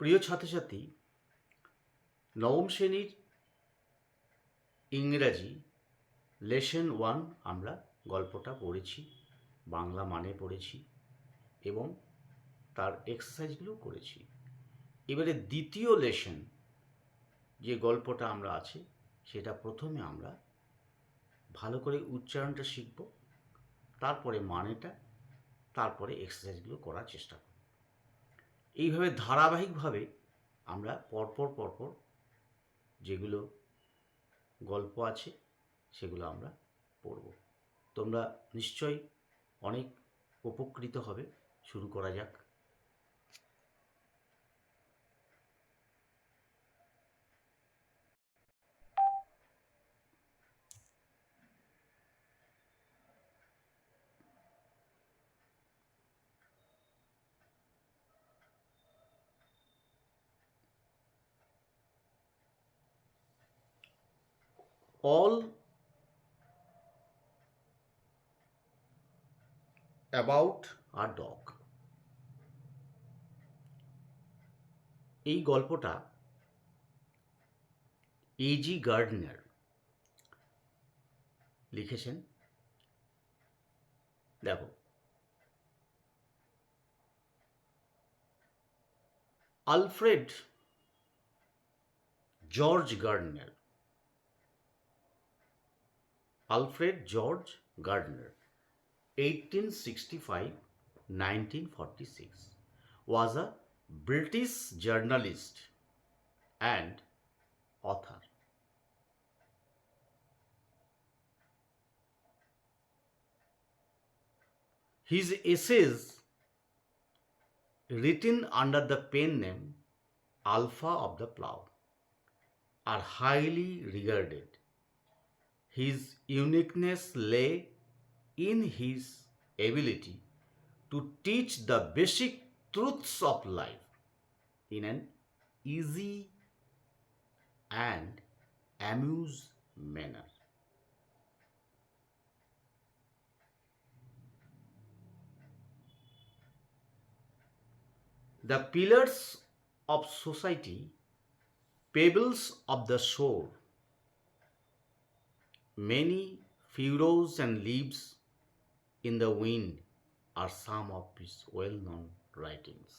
প্রিয় ছাত্রছাত্রী, নবম শ্রেণীর ইংরাজি লেসন 1 আমরা গল্পটা পড়েছি, বাংলা মানে পড়েছি এবং তার এক্সারসাইজগুলো করেছি। এবারে দ্বিতীয় লেসন যে গল্পটা আমরা আছে সেটা প্রথমে আমরা ভালো করে উচ্চারণটা শিখব, তারপরে মানেটা, তারপরে এক্সারসাইজগুলো করার চেষ্টা করব। এইভাবে ধারাবাহিকভাবে আমরা পরপর যেগুলো গল্প আছে সেগুলো আমরা পড়ব। তোমরা নিশ্চয়ই অনেক উপকৃত হবে। শুরু করা যাক। All about a dog। এই গল্পটা এজি গার্ডনার লিখেছেন। দেখো, Alfred George Gairdner, (1865–1946) was a British journalist and author. His essays, written under the pen name Alpha of the Plough, are highly regarded. His uniqueness lay in his ability to teach the basic truths of life in an easy and amused manner. The pillars of society, pebbles of the shore, many furrows and leaves in the wind are some of his well-known writings.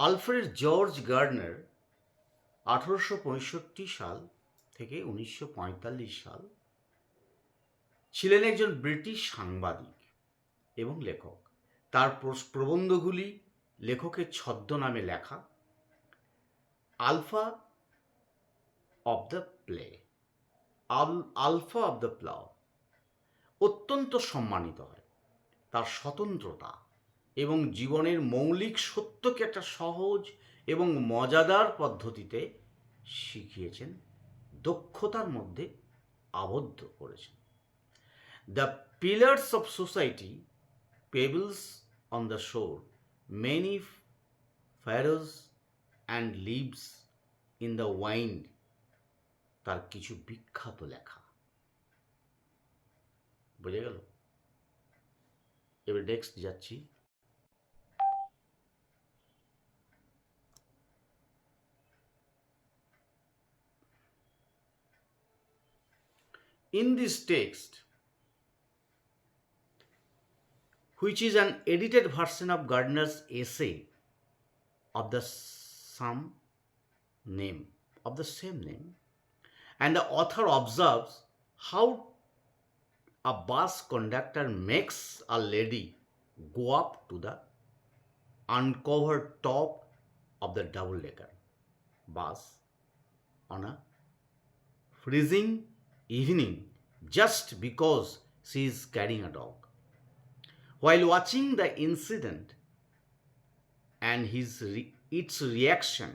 Alfred George Gairdner 1865 সাল থেকে 1945 সাল ছিলেন একজন British সাংবাদিক এবং লেখক। তার প্রবন্ধগুলি লেখকের ছদ্মনামে লেখা। আলফা অব দ্য প্লাউ অত্যন্ত সম্মানিত হয়। তার স্বতন্ত্রতা এবং জীবনের মৌলিক সত্যকে একটা সহজ এবং মজাদার পদ্ধতিতে শিখিয়েছেন, দক্ষতার মধ্যে আবদ্ধ করেছেন। The pillars of society, pebbles on the shore, many furrows and leaves in the wind, তার কিছু বিখ্যাত লেখা। বুঝে গেল? এবার নেক্সট যাচ্ছি। In this text, which is an edited version of Gardner's essay of the same name, and the author observes how a bus conductor makes a lady go up to the uncovered top of the double-decker bus on a freezing evening just because she is carrying a dog. While watching the incident and its reaction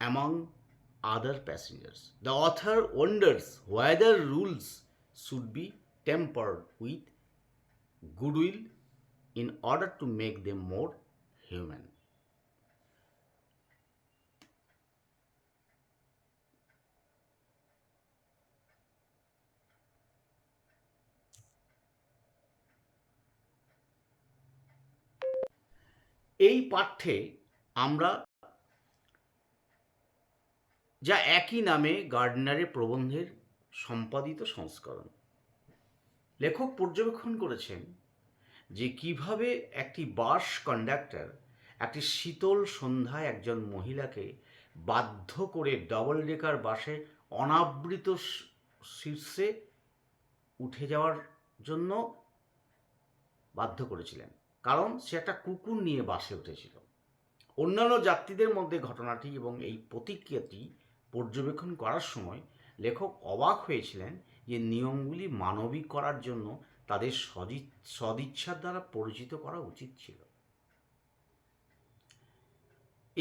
among other passengers, the author wonders whether rules should be tempered with goodwill in order to make them more human. এই পাঠ্যে আমরা যা একই নামে গার্ডনারের প্রবন্ধের সম্পাদিত সংস্করণ, লেখক পর্যবেক্ষণ করেছেন যে কিভাবে একটি বাস কন্ডাক্টর একটি শীতল সন্ধ্যায় একজন মহিলাকে বাধ্য করে ডবল ডেকার বাসে অনাবৃত শীর্ষে উঠে যাওয়ার জন্য বাধ্য করেছিলেন, কারণ সে একটা কুকুর নিয়ে বাসে উঠেছিল। অন্যান্য যাত্রীদের মধ্যে ঘটনাটি এবং এই প্রতিক্রিয়াটি পর্যবেক্ষণ করার সময় লেখক অবাক হয়েছিলেন যে নিয়মগুলি মানবিক করার জন্য তাদের সদিচ্ছার দ্বারা পরিচিত করা উচিত ছিল।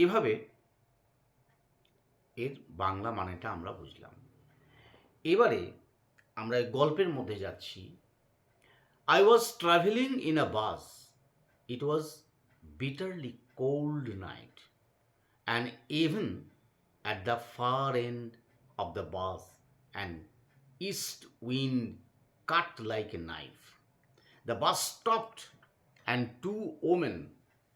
এভাবে এর বাংলা মানেটা আমরা বুঝলাম। এবারে আমরা গল্পের মধ্যে যাচ্ছি। I was traveling in a bus. It was bitterly cold night, and even at the far end of the bus, an east wind cut like a knife. The bus stopped, and two women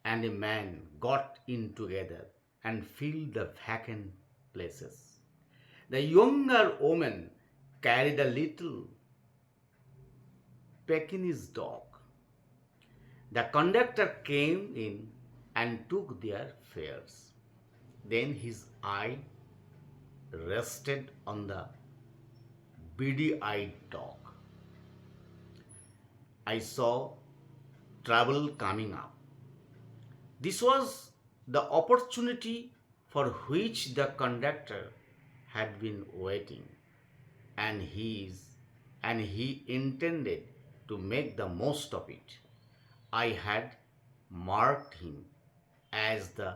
and a man got in together and filled the vacant places. The younger woman carried a little Pekingese dog. The conductor came in and took their fares. Then his eye rested on the beady-eyed dog. I saw trouble coming up. This was the opportunity for which the conductor had been waiting, and he intended to make the most of it. I had marked him as the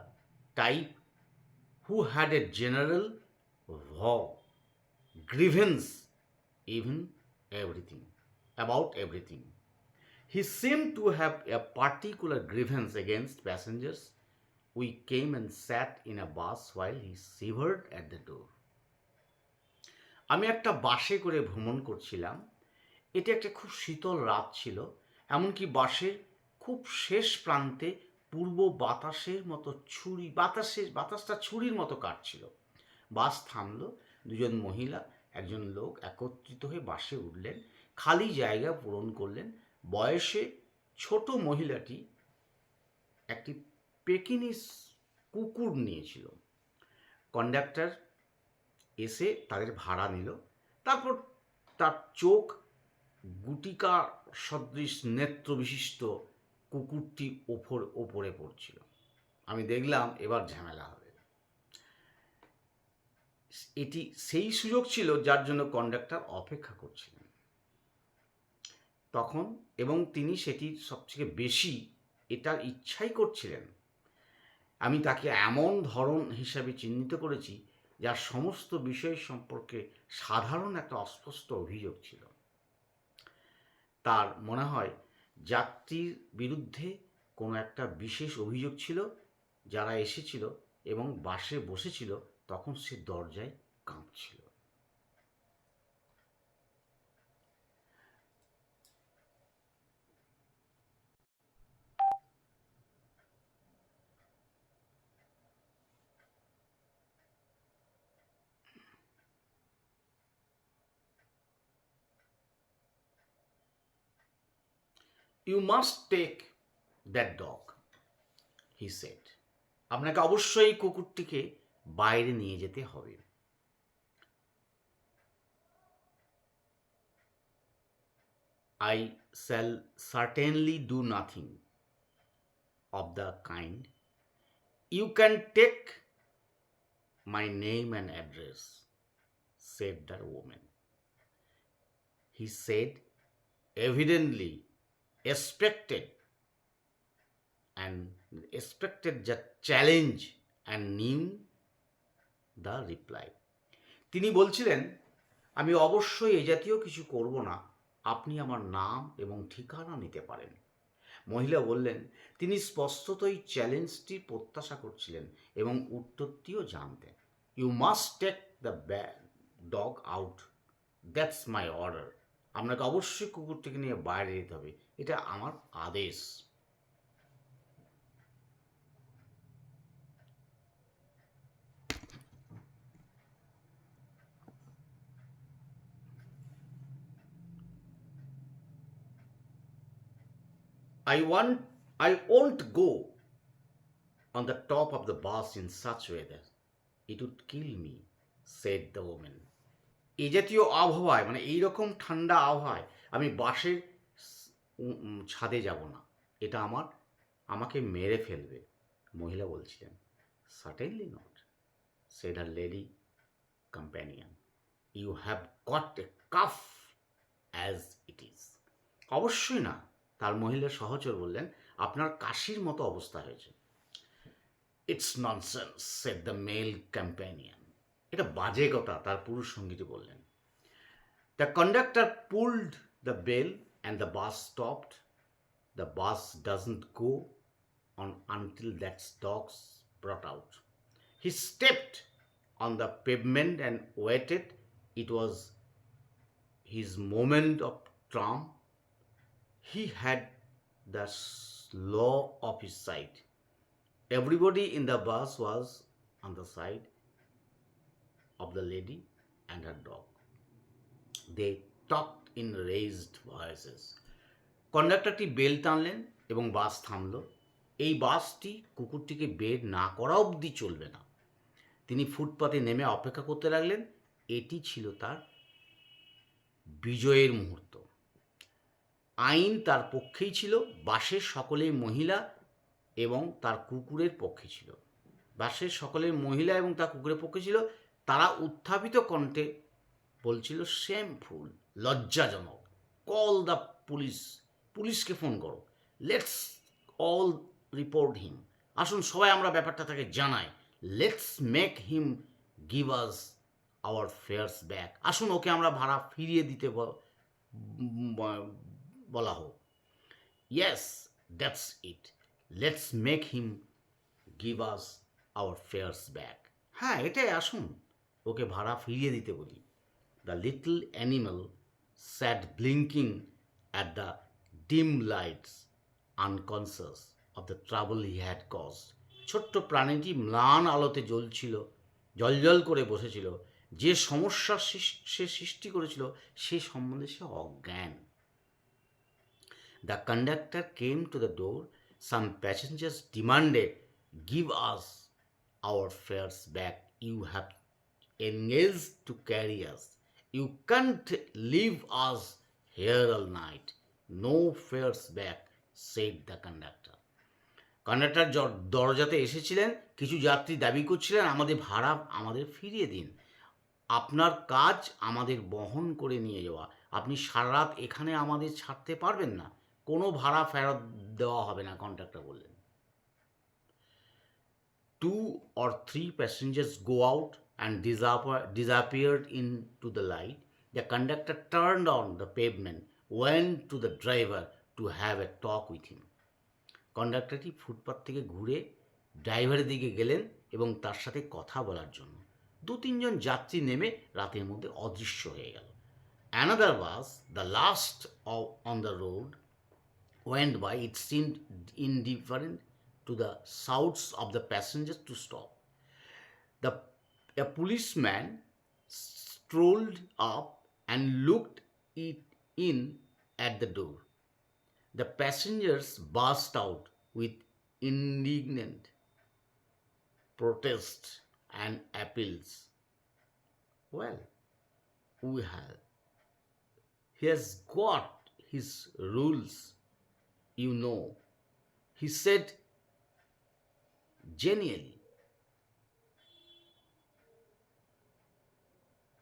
type who had a general grievance about everything. He seemed to have a particular grievance against passengers. We came and sat in a bus while he shivered at the door. আমি একটা বাসে করে ভ্রমণ করছিলাম। এটি একটা খুব শীতল রাত ছিল। এমনকি বাসের খুব শেষ প্রান্তে পূর্ব বাতাসটা ছুরির মতো কাটছিল। বাস থামলো, দুজন মহিলা একজন লোক একত্রিত হয়ে বাসে উঠলেন, খালি জায়গা পূরণ করলেন। বয়সে ছোট মহিলাটি একটি পেকিনিস কুকুর নিয়েছিল। কন্ডাক্টর এসে তাদের ভাড়া নিল। তারপর তার চোখ গুটিকা সদৃশ নেত্র বিশিষ্ট কুকুরটি ওপরে পড়ছিল। আমি দেখলাম এবার ঝামেলা হবে। এটি সেই সুযোগ ছিল যার জন্য কন্ডাক্টর অপেক্ষা করছিলেন তখন, এবং তিনি সেটির সবথেকে বেশি এটার ইচ্ছাই করছিলেন। আমি তাকে এমন ধরন হিসাবে চিহ্নিত করেছি যার সমস্ত বিষয় সম্পর্কে সাধারণ একটা অস্পষ্ট অভিযোগ ছিল। তার মনে হয় যাত্রীর বিরুদ্ধে কোনো একটা বিশেষ অভিযোগ ছিল। যারা এসেছিল এবং বাসে বসেছিল তখন সে দরজায় কাঁপছিল। You must take that dog, he said. আপনাকে অবশ্যই কুকুরটিকে বাইরে নিয়ে যেতে হবে। I shall certainly do nothing of the kind. You can take my name and address, said the woman. He said, evidently expected the challenge and knew the reply. তিনি বলছিলেন, আমি অবশ্যই এ জাতীয় কিছু করব না, আপনি আমার নাম এবং ঠিকানা নিতে পারেন। মহিলা বললেন, তিনি স্পষ্টতই চ্যালেঞ্জটি প্রত্যাশা করছিলেন এবং উত্তরটিও জানতেন। You must take the dog out, that's my order. আপনাকে অবশ্যই কুকুরটিকে নিয়ে বাইরে যেতে হবে, এটা আমার আদেশ। I won't go on the top of the bus in such weather. It would kill me, said the woman. এই জাতীয় আবহাওয়ায়, মানে এইরকম ঠান্ডা আবহাওয়ায় আমি বাসের ছাদে যাব না, এটা আমাকে মেরে ফেলবে, মহিলা বলছিলেন। Certainly not, said her lady companion, you have got a cough as it is. অবশ্যই না, তার মহিলা সহচর বললেন, আপনার কাশির মতো অবস্থা হয়েছে। It's nonsense, said the male companion. এটা বাজে কথা, তার পুরুষ সঙ্গীটি বললেন। The conductor pulled the bell and the bus stopped. The bus doesn't go on until that dog's brought out. He stepped on the pavement and waited. It was his moment of triumph. He had the law of his side. Everybody in the bus was on the side of the lady and her dog. They talked in raised voices. কন্ডাক্টরটি bell টানলেন এবং bus থামল। এই বাসটি কুকুরটিকে বের না করা অবধি চলবে না। তিনি ফুটপাতে নেমে অপেক্ষা করতে লাগলেন। এটি ছিল তার বিজয়ের মুহূর্ত। আইন তার পক্ষেই ছিল, বাসের সকলেই মহিলা এবং তার কুকুরের পক্ষে ছিল। বাসের সকলেই মহিলা এবং তার কুকুরের পক্ষে ছিল। তারা উত্থাপিত কণ্ঠে বলছিল, শেমফুল, লজ্জাজনক, কল দ্য পুলিশ, পুলিশকে ফোন করো, লেটস অল রিপোর্ট হিম, আসুন সবাই আমরা ব্যাপারটা তাকে জানাই, let's make him give us our fares back, আসুন ওকে আমরা ভাড়া ফিরিয়ে দিতে বলা হোক। Yes, that's it, let's make him give us our fares back. হ্যাঁ, এটাই, আসুন ওকে ভাড়া ফিরিয়ে দিতে বলি। The little animal sat blinking at the dim lights, unconscious of the trouble he had caused. ছোট্ট প্রাণীটি ম্লান আলোতে জলজল করে বসেছিল। যে সমস্যার সে সৃষ্টি করেছিল সে সম্বন্ধে সে অজ্ঞান। The conductor came to the door. Some passengers demanded, give us our fares back. You have engaged to carry us. You can't leave us here all night. No fares back, said the conductor. Conductor দরজাতে এসেছিলেন, কিছু যাত্রী দাবি করছিলেন, আমাদের ফিরিয়ে দিন, আপনার কাজ আমাদের বহন করে নিয়ে যাওয়া, আপনি সারা রাত এখানে আমাদের ছাড়তে পারবেন না, কোনো ভাড়া ফেরত দেওয়া হবে না, কন্ডাক্টর বললেন। 2 or 3 passengers go out and disappeared into the light. The conductor turned on the pavement, went to the driver to have a talk with him. কন্ডাক্টরটি ফুটপাথ থেকে ঘুরে ড্রাইভারের দিকে গেলেন এবং তার সাথে কথা বলার জন্য। 2-3 জন যাত্রী নেমে রাতের মধ্যে অদৃশ্য হয়ে গেল। Another was the last on the road went by. It seemed indifferent to the shouts of the passengers to stop. A policeman strolled up and looked in at the door. The passengers burst out with indignant protests and appeals. Well, he has got his rules, you know, he said genially.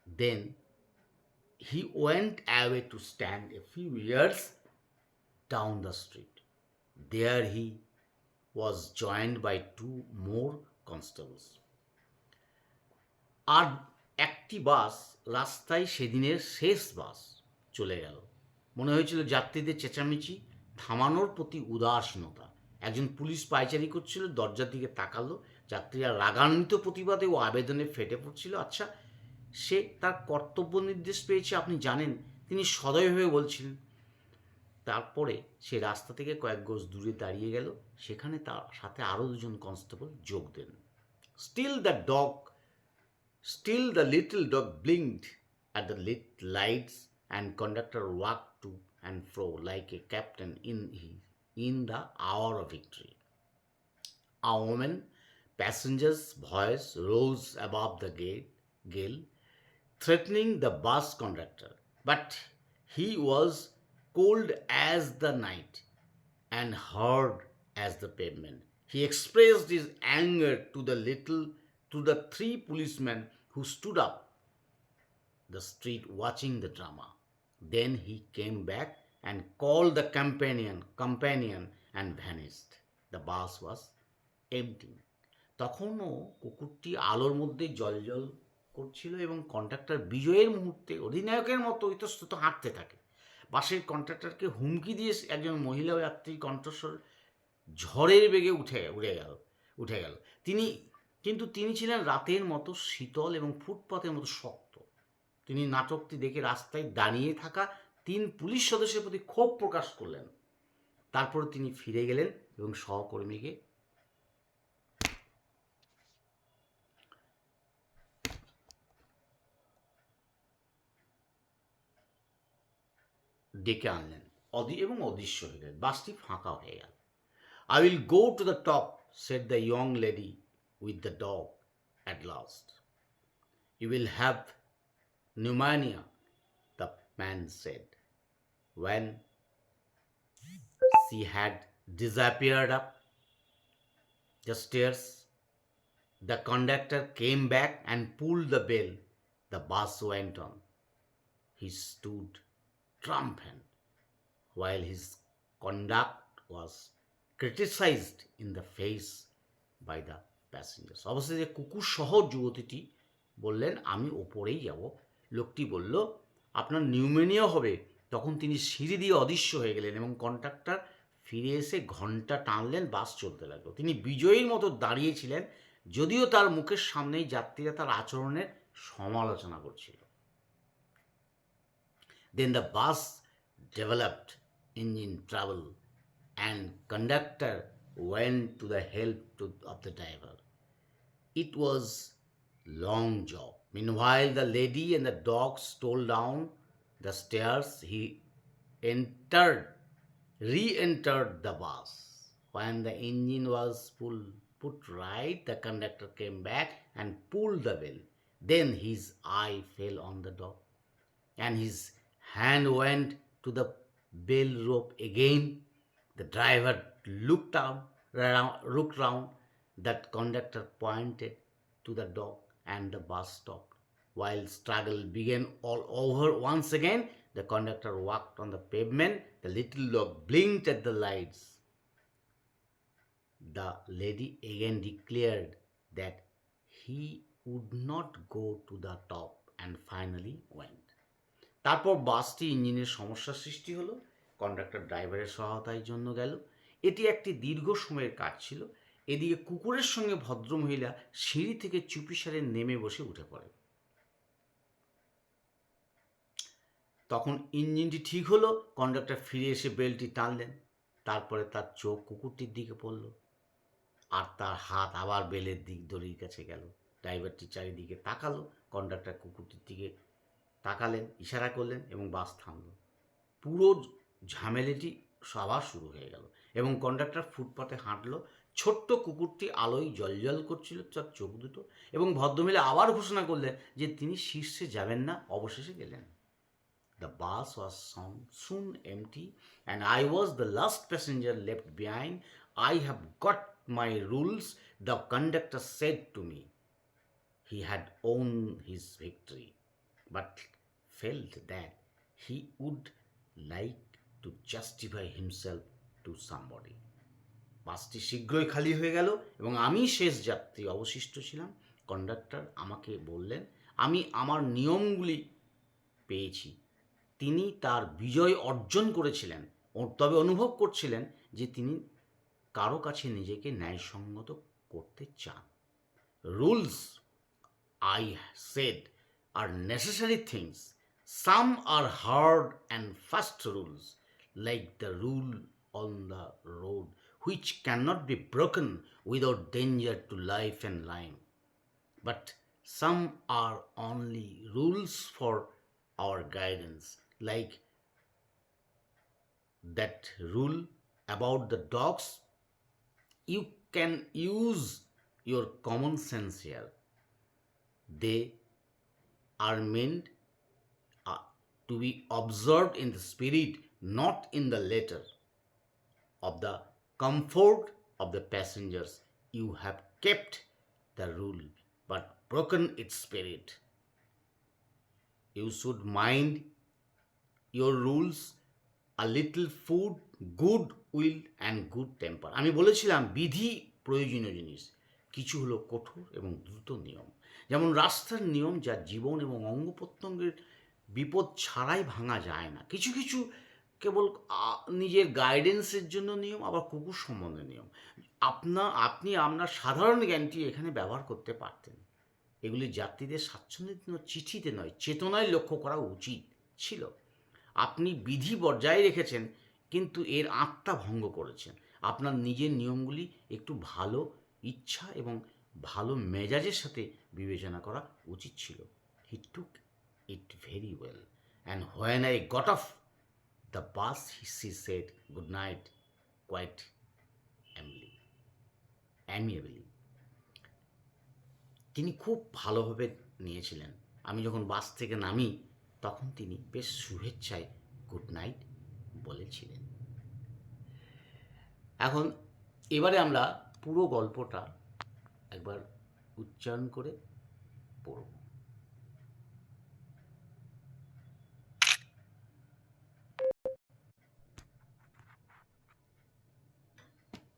Then he went away to stand a few yards down the street. There he was joined by 2 more constables. আর একটি বাস রাস্তায় সেদিনের শেষ বাস চলে গেল। মনে হয়েছিল যাত্রীদের চেঁচামেচি থামানোর প্রতি উদাসীনতা। একজন পুলিশ পায়চারি করছিল, দরজার দিকে তাকালো। যাত্রীরা রাগান্বিত প্রতিবাদে ও আবেদনে ফেটে পড়ছিল। আচ্ছা, সে তার কর্তব্য নির্দেশ পেয়েছে, আপনি জানেন, তিনি সদয়ভাবে বলছিলেন। তারপরে সে রাস্তা থেকে কয়েক গজ দূরে দাঁড়িয়ে গেল। সেখানে তার সাথে আরও দুজন কনস্টেবল যোগ দেন। Still the little dog blinked at the lit lights, and conductor walked to and fro like a captain in the hour of victory. A woman passenger's voice rose above the gale, threatening the bus conductor. But he was cold as the night and hard as the pavement. He expressed his anger to the three policemen who stood up the street watching the drama. Then he came back and called the companion and vanished. The bus was empty. তখনও কুকুরটি আলোর মধ্যে জ্বলজ্বল করছিল এবং contractor বিজয়ের মুহূর্তে অধিনায়কের মতো ইতস্তত হাঁটতে থাকে। বাসের কন্ট্রাক্টরকে হুমকি দিয়ে একজন মহিলা যাত্রীর কণ্ঠস্বর ঝড়ের বেগে উঠে গেল। তিনি ছিলেন রাতের মতো শীতল এবং ফুটপাতের মতো শক্ত। তিনি নাটকটি দেখে রাস্তায় দাঁড়িয়ে থাকা 3 পুলিশ সদস্যের প্রতি ক্ষোভ প্রকাশ করলেন। তারপর তিনি ফিরে গেলেন এবং সহকর্মীকে ডেকে আনলেন এবং অদৃশ্য হয়ে গেলেন। বাসটি ফাঁকা হয়ে গেল। I will go to the top, said the young lady with the dog at last. You will have pneumonia, the man said. When she had disappeared up the stairs, the conductor came back and pulled the bell. The bus went on. He stood triumphant while his conduct was criticized in the face by the passengers. অবশেষে কুকুর সহ যুবতীটি বললেন, আমি ওপরেই যাব। লোকটি বলল, আপনার নিউমোনিয়া হবে। তখন তিনি সিঁড়ি দিয়ে অদৃশ্য হয়ে গেলেন এবং কন্ট্রাক্টর ফিরে এসে ঘন্টা টানলেন। বাস চলতে লাগলো। তিনি বিজয়ীর মতো দাঁড়িয়েছিলেন, যদিও তার মুখের সামনেই যাত্রীরা তার আচরণের সমালোচনা করছিল। Then the bus developed engine trouble and conductor went to the help of the driver. It was long job. Meanwhile, the lady and the dog stole down the stairs. He re-entered the bus. When the engine was put right, the conductor came back and pulled the bell. Then his eye fell on the dog, and his hand went to the bell rope again. The driver looked round. That conductor pointed to the dog, and the bus stopped. While struggle began all over once again, the conductor walked on the pavement. The little dog blinked at the lights. The lady again declared that he would not go to the top and finally went. তারপর বাসটি ইঞ্জিনের সমস্যার সৃষ্টি হলো। Conductor ড্রাইভারের সহায়তার জন্য গেল। এটি একটি দীর্ঘ সময়ের কাজ ছিল। এদিকে কুকুরের সঙ্গে ভদ্রমহিলা সিঁড়ি থেকে চুপিসারে নেমে বসে উঠে পড়ে। তখন ইঞ্জিনটি ঠিক হলো। কন্ডাক্টর ফিরে এসে বেলটি টানলেন। তারপরে তার চোখ কুকুরটির দিকে পড়ল, আর তার হাত আবার বেলের দড়ির কাছে গেল। ড্রাইভারটি চারিদিকে তাকালো। কন্ডাক্টর কুকুরটির দিকে তাকালেন, ইশারা করলেন এবং বাস থামল। পুরো ঝামেলাটি আবার শুরু হয়ে গেল এবং কন্ডাক্টর ফুটপাতে হাঁটলো। ছোট্ট কুকুরটি আলোয় জলজল করছিল তার চোখ দুটো, এবং ভদ্রমহিলা আবার ঘোষণা করলেন যে তিনি শীর্ষে যাবেন না। অবশেষে গেলেন। The bus was soon empty, and I was the last passenger left behind. I have got my rules, the conductor said to me. He had won his victory, but felt that he would like to justify himself to somebody. বাসটি শীঘ্রই খালি হয়ে গেল এবং আমি শেষ যাত্রী অবশিষ্ট ছিলাম। কন্ডাক্টর আমাকে বললেন, আমি আমার নিয়মগুলি পেয়েছি। তিনি তার বিজয় অর্জন করেছিলেন, তবে অনুভব করছিলেন যে তিনি কারো কাছে নিজেকে ন্যায়সঙ্গত করতে চান। Rules, I said, are necessary things. Some are hard and fast rules, like the rule on the road, which cannot be broken without danger to life and limb. But some are only rules for our guidance, like that rule about the dogs. You can use your common sense here. They are meant to be observed in the spirit, not in the letter. Of the comfort of the passengers, you have kept the rule but broken its spirit. You should mind your rules, a little food, good will and good temper. আমি বলেছিলাম বিধি প্রয়োজনীয় জিনিস, কিছু হলো কঠোর এবং দ্রুত নিয়ম, যেমন রাস্তার নিয়ম যা জীবন এবং অঙ্গ প্রত্যঙ্গের বিপদ ছাড়াই ভাঙা যায় না। কিছু কিছু কেবল নিজের গাইডেন্সের জন্য নিয়ম, আবার কুকুর সম্বন্ধে নিয়ম। আপনি আপনার সাধারণ জ্ঞানটি এখানে ব্যবহার করতে পারতেন। এগুলি যাত্রীদের স্বাচ্ছন্দ্যের জন্য চিঠিতে নয়, চেতনায় লক্ষ্য করা উচিত ছিল। আপনি বিধি বজায় রেখেছেন, কিন্তু এর আত্মা ভঙ্গ করেছেন। আপনার নিজের নিয়মগুলি একটু ভালো ইচ্ছা এবং ভালো মেজাজের সাথে বিবেচনা করা উচিত ছিল। He took it very well, and when I got off the bus he said good night quite amiably. তিনি খুব ভালোভাবে নিয়েছিলেন। আমি যখন বাস থেকে নামি তখন তিনি বেশ শুভেচ্ছায় গুড নাইট বলেছিলেন। এখন এবারে আমরা পুরো গল্পটা একবার উচ্চারণ করে পড়ব।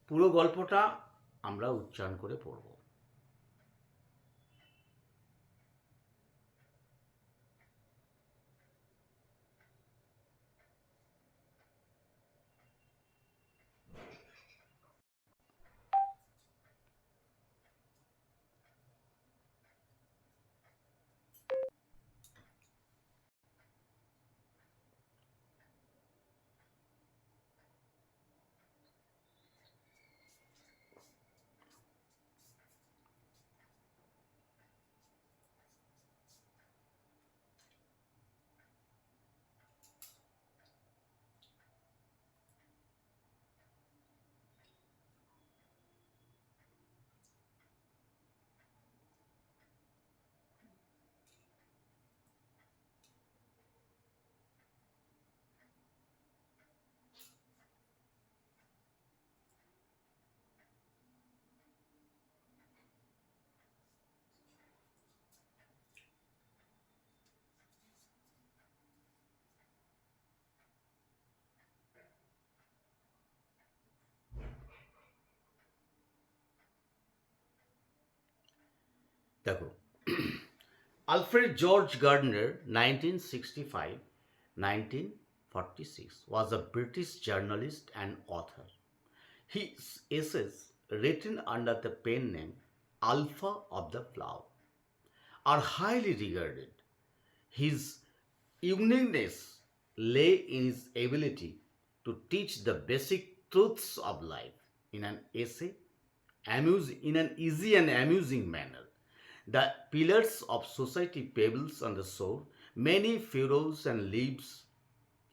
পুরো গল্পটা আমরা উচ্চারণ করে পড়ব। দেখো, Alfred George Gardner, 1965-1946, was a British journalist and author. His essays, written under the pen name Alpha of the Flower, are highly regarded. His uniqueness lay in his ability to teach the basic truths of life in an easy and amusing manner. The pillars of society pebbles on the shore, many furrows and leaves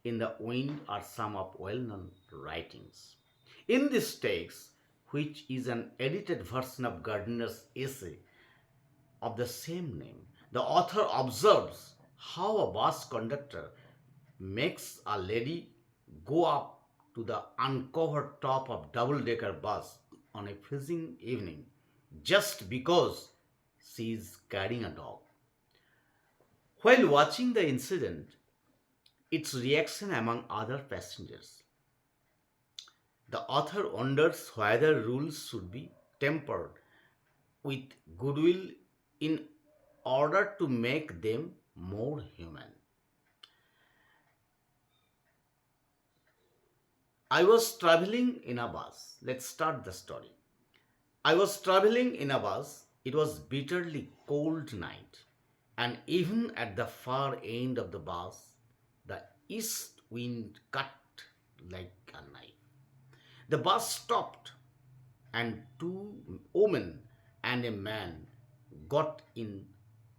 in the wind are some of well-known writings. In this text, which is an edited version of Gardner's essay of the same name, the author observes how a bus conductor makes a lady go up to the uncovered top of double-decker bus on a freezing evening just because she is carrying a dog. While watching the incident, its reaction among other passengers, the author wonders whether rules should be tempered with goodwill in order to make them more human. I was traveling in a bus. Let's start the story. I was traveling in a bus. It was bitterly cold night, and even at the far end of the bus, the east wind cut like a knife. The bus stopped, and two women and a man got in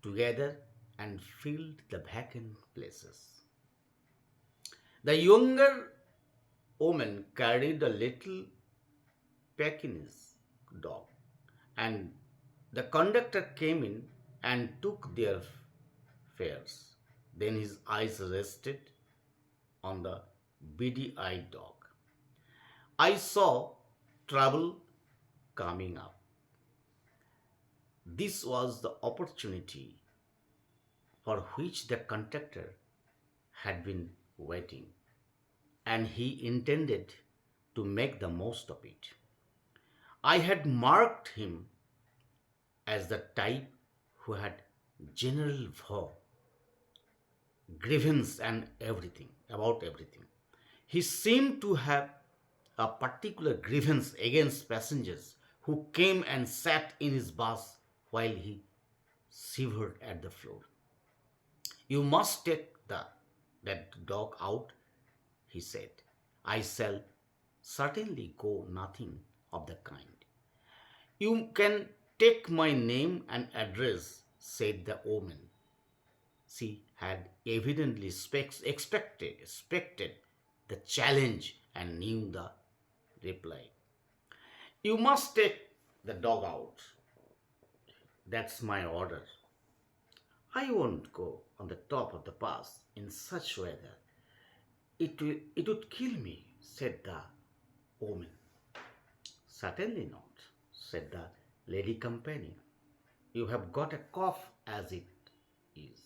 together and filled the vacant places. The younger woman carried a little Pekingese dog, and the conductor came in and took their fares. Then his eyes rested on the beady eyed dog. I saw trouble coming up. This was the opportunity for which the conductor had been waiting, and he intended to make the most of it. I had marked him as the type who had general grievance and everything about everything. He seemed to have a particular grievance against passengers who came and sat in his bus while he shivered at the floor. You must take that dog out, he said. I shall certainly go nothing of the kind. You can take my name and address, said the woman. She had evidently expected the challenge and knew the reply. You must take the dog out. That's my order. I won't go on the top of the pass in such weather. It would kill me, said the woman. Certainly not, said the lady companion. You have got a cough as it is.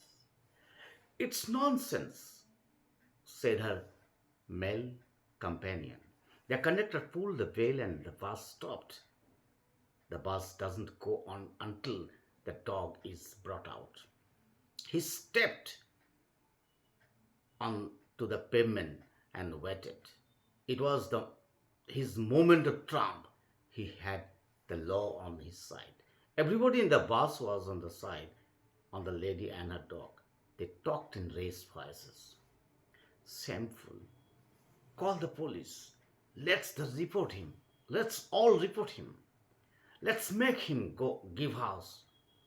It's nonsense, said her male companion. The conductor pulled the bell and the bus stopped. The bus doesn't go on until the dog is brought out. He stepped on to the pavement and waited. It was his moment of triumph. He had the law on his side. Everybody in the bus was on the side on the lady and her dog. They talked in raised voices. Shameful. Call the police. Report him. Let's all report him. Let's make him go give us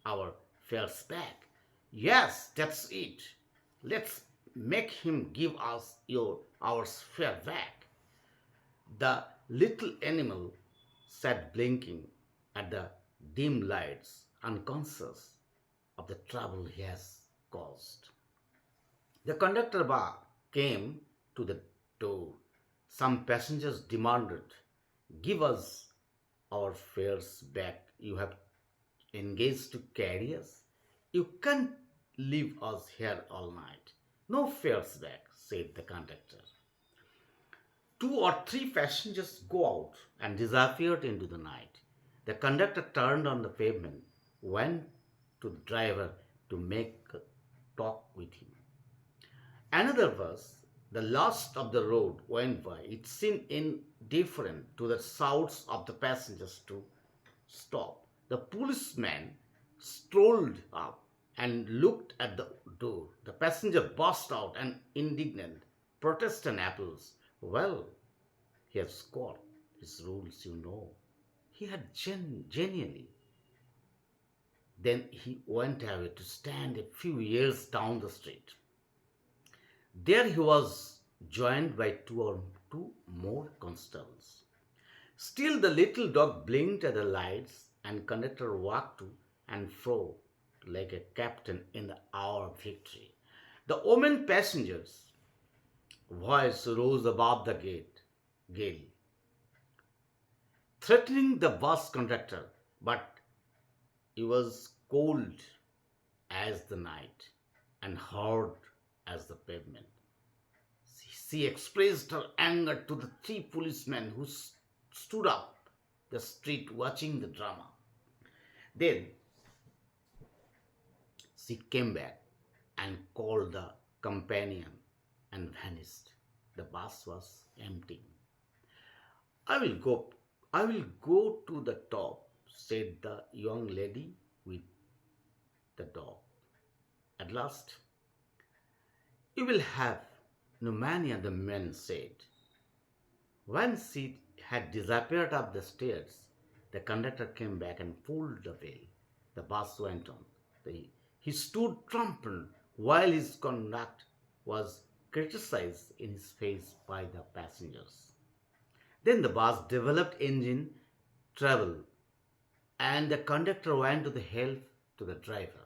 our fares back. Yes, that's it. Let's make him give us our fare back. The little animal sat blinking at the dim lights, unconscious of the trouble he has caused. The conductor came to the door. Some passengers demanded, give us our fares back. You have engaged to carry us. You can't leave us here all night. No fares back, said the conductor. Two or three passengers go out and disappeared into the night. The conductor turned on the pavement, went to the driver to make talk with him. Another bus, the last of the road, went by. It seemed indifferent to the shouts of the passengers to stop. The policeman strolled up and looked at the door. The passenger burst out and indignant protest and appeals. Well, he has got his rules, you know. He had genuinely. Then he went away to stand a few years down the street. There he was joined by two more constables. Still the little dog blinked at the lights and conductor walked to and fro like a captain in the hour of victory. The woman passenger's voice rose above the gale, threatening the bus conductor, but he was cold as the night and hard as the pavement. She expressed her anger to the three policemen who stood up the street watching the drama. Then she came back and called the companion and vanished. The bus was empty. I will go, I will go to the top, said the young lady with the dog. At last, you will have pneumonia, the man said. When she had disappeared up the stairs, the conductor came back and pulled the veil. The bus went on. He stood triumphant while his conduct was criticized in his face by the passengers. Then the bus developed engine trouble and the conductor went to the help to the driver.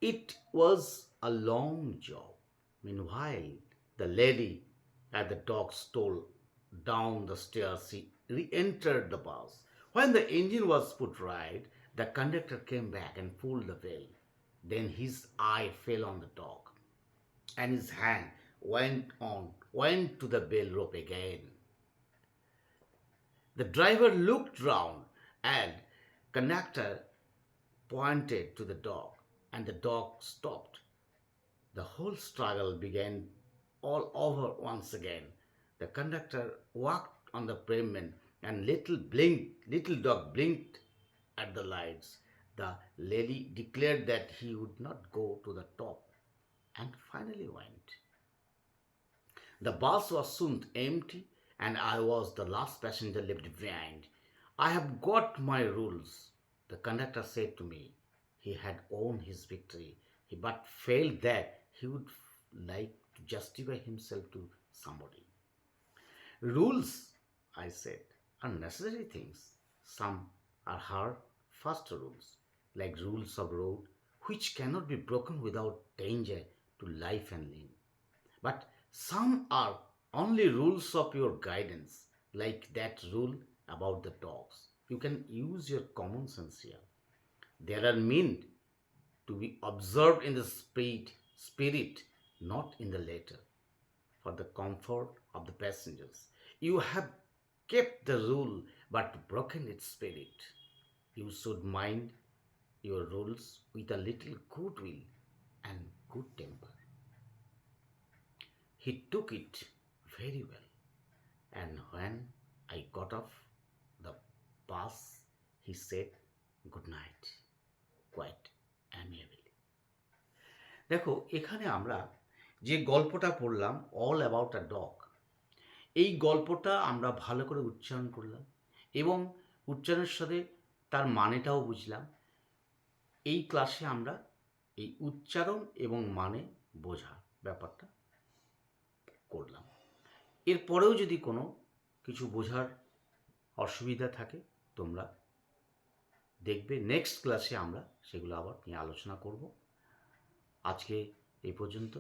It was a long job. Meanwhile, the lady at the dock stole down the stairs. She re entered the bus. When the engine was put right, the conductor came back and pulled the veil. Then his eye fell on the dog, and his hand went to the bell rope again. The driver looked round, and conductor pointed to the dog, and the dog stopped. The whole struggle began all over once again. The conductor walked on the pavement and little dog blinked at the lights. The lady declared that he would not go to the top and finally went. The bus was soon empty and I was the last passenger left behind. I have got my rules, the conductor said to me. He had won his victory, but felt that he would like to justify himself to somebody. Rules, I said, are necessary things. Some are hard, fast rules, like rules of road, which cannot be broken without danger to life and limb. But some are only rules of your guidance, like that rule about the dogs. You can use your common sense here. They are meant to be observed in the spirit, not in the letter, for the comfort of the passengers. You have kept the rule but broken its spirit. You should mind your rules with a little goodwill and good temper. He took it very well, and when I got off the bus, he said good night, quite amiably. দেখো এখানে আমরা যে গল্পটা পড়লাম all about a dog, এই গল্পটা আমরা ভালো করে উচ্চারণ করলাম এবং উচ্চারণের সাথে তার মানেটাও বুঝলাম। এই ক্লাসে আমরা এই উচ্চারণ এবং মানে বোঝা ব্যাপারটা করলাম। এরপরেও যদি কোনো কিছু বোঝার অসুবিধা থাকে তোমরা দেখবে নেক্সট ক্লাসে আমরা সেগুলো আবার নিয়ে আলোচনা করব। আজকে এই পর্যন্ত।